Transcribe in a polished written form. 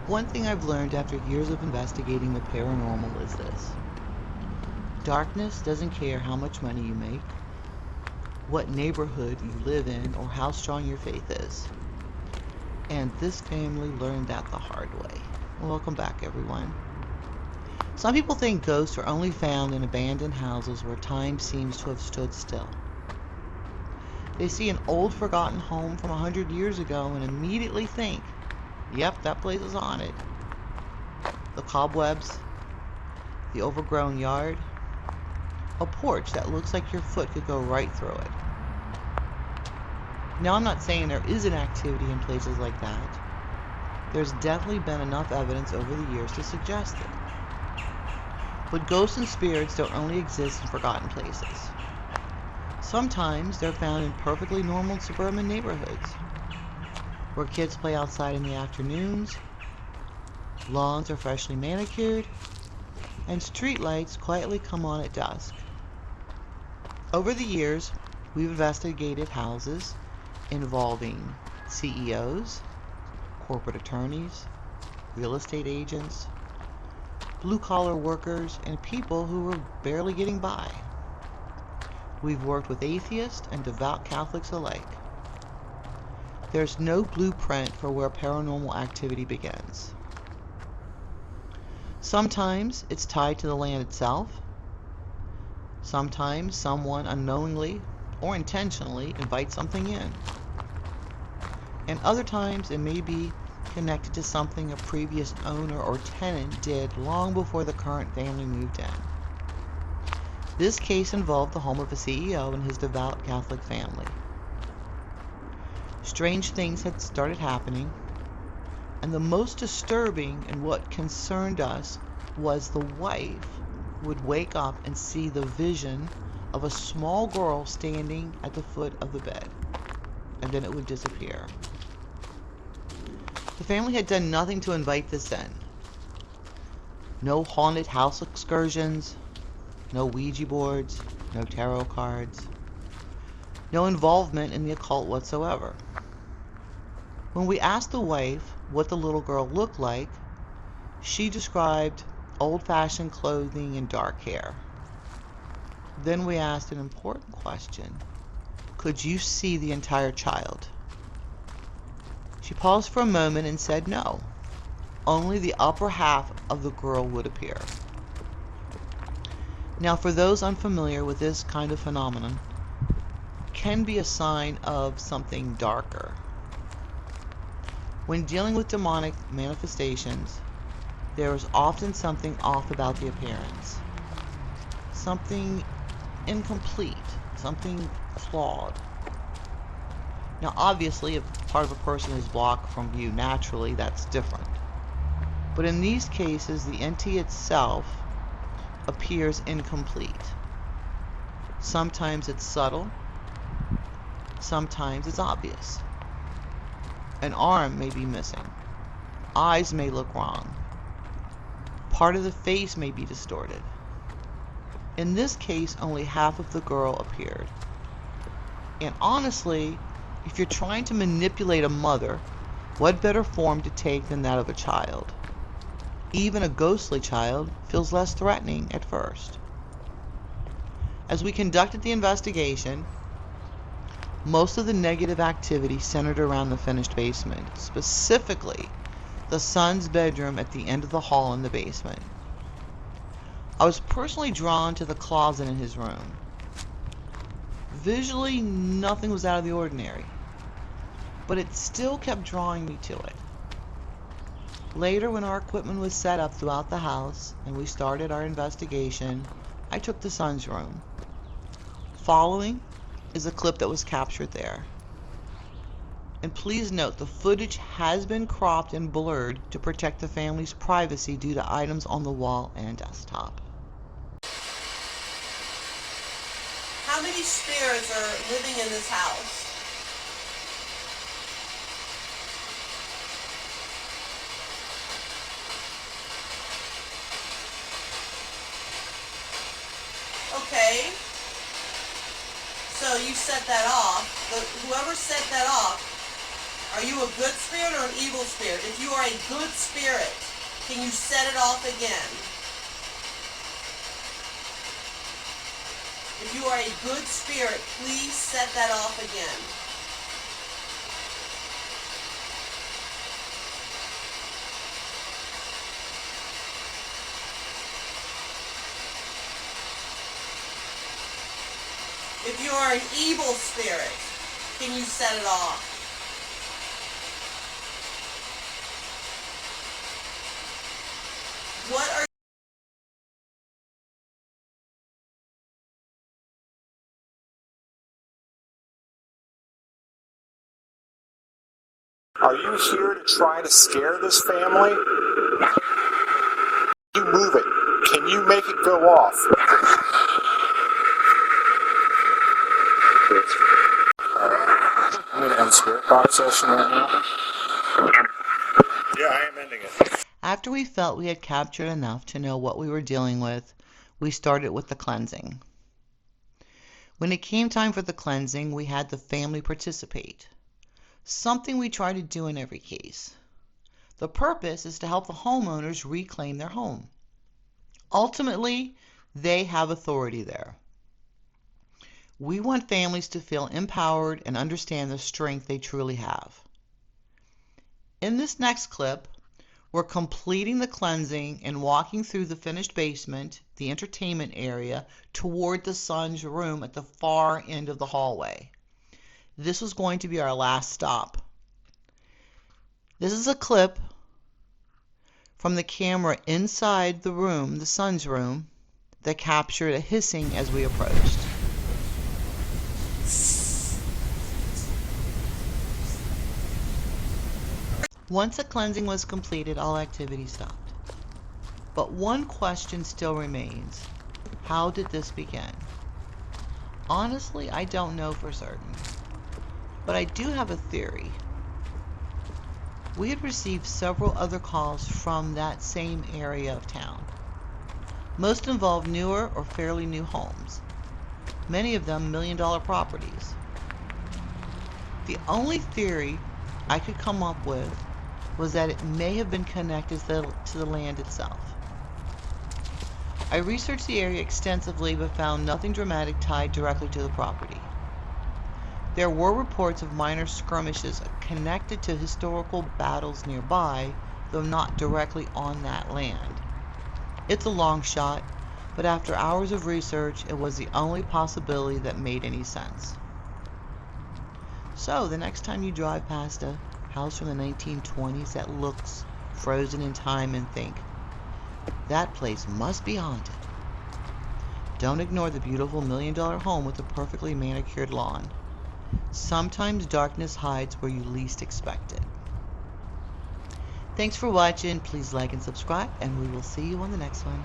One thing I've learned after years of investigating the paranormal is this. Darkness doesn't care how much money you make, what neighborhood you live in, or how strong your faith is. And this family learned that the hard way. Welcome back, everyone. Some people think ghosts are only found in abandoned houses where time seems to have stood still. They see an old forgotten home from 100 years ago and immediately think, yep, that place is haunted. The cobwebs, the overgrown yard, a porch that looks like your foot could go right through it. Now, I'm not saying there isn't activity in places like that. There's definitely been enough evidence over the years to suggest it. But ghosts and spirits don't only exist in forgotten places. Sometimes they're found in perfectly normal suburban neighborhoods, where kids play outside in the afternoons, lawns are freshly manicured, and streetlights quietly come on at dusk. Over the years, we've investigated houses involving CEOs, corporate attorneys, real estate agents, blue-collar workers, and people who were barely getting by. We've worked with atheists and devout Catholics alike. There's no blueprint for where paranormal activity begins. Sometimes it's tied to the land itself. Sometimes someone unknowingly or intentionally invites something in. And other times it may be connected to something a previous owner or tenant did long before the current family moved in. This case involved the home of a CEO and his devout Catholic family. Strange things had started happening, and the most disturbing and what concerned us was the wife would wake up and see the vision of a small girl standing at the foot of the bed, and then it would disappear. The family had done nothing to invite this in. No haunted house excursions, no Ouija boards, no tarot cards, no involvement in the occult whatsoever. When we asked the wife what the little girl looked like, she described old-fashioned clothing and dark hair. Then we asked an important question. Could you see the entire child? She paused for a moment and said no. Only the upper half of the girl would appear. Now, for those unfamiliar with this kind of phenomenon, it can be a sign of something darker. When dealing with demonic manifestations, there is often something off about the appearance. Something incomplete, something flawed. Now, obviously, if part of a person is blocked from view naturally, that's different. But in these cases, the entity itself appears incomplete. Sometimes it's subtle, sometimes it's obvious. An arm may be missing. Eyes may look wrong. Part of the face may be distorted. In this case, only half of the girl appeared. And honestly, if you're trying to manipulate a mother, what better form to take than that of a child? Even a ghostly child feels less threatening at first. As we conducted the investigation, most of the negative activity centered around the finished basement, specifically the son's bedroom at the end of the hall in the basement. I was personally drawn to the closet in his room. Visually, nothing was out of the ordinary, but it still kept drawing me to it. Later, when our equipment was set up throughout the house and we started our investigation, I took the son's room. Following is a clip that was captured there. And please note, the footage has been cropped and blurred to protect the family's privacy due to items on the wall and desktop. How many spirits are living in this house? Okay. So you set that off. But whoever set that off, Are you a good spirit or an evil spirit? If you are a good spirit, can you set it off again? If you are a good spirit, please set that off again. If you are an evil spirit, can you set it off? What are Are you here to try to scare this family? Can you move it? Can you make it go off? I'm going to end spirit box session right now. Yeah, I am ending it. After we felt we had captured enough to know what we were dealing with, we started with the cleansing. When it came time for the cleansing, we had the family participate, something we try to do in every case. The purpose is to help the homeowners reclaim their home. Ultimately, they have authority there. We want families to feel empowered and understand the strength they truly have. In this next clip, we're completing the cleansing and walking through the finished basement, the entertainment area, toward the son's room at the far end of the hallway. This was going to be our last stop. This is a clip from the camera inside the room, the son's room, that captured a hissing as we approached. Once the cleansing was completed, all activity stopped. But one question still remains. How did this begin? Honestly, I don't know for certain. But I do have a theory. We had received several other calls from that same area of town. Most involved newer or fairly new homes. Many of them million-dollar properties. The only theory I could come up with was that it may have been connected to the land itself. I researched the area extensively but found nothing dramatic tied directly to the property. There were reports of minor skirmishes connected to historical battles nearby, though not directly on that land. It's a long shot, but after hours of research, it was the only possibility that made any sense. So, the next time you drive past a house from the 1920s that looks frozen in time and think, that place must be haunted, don't ignore the beautiful million-dollar home with a perfectly manicured lawn. Sometimes darkness hides where you least expect it. Thanks for watching. Please like and subscribe, and we will see you on the next one.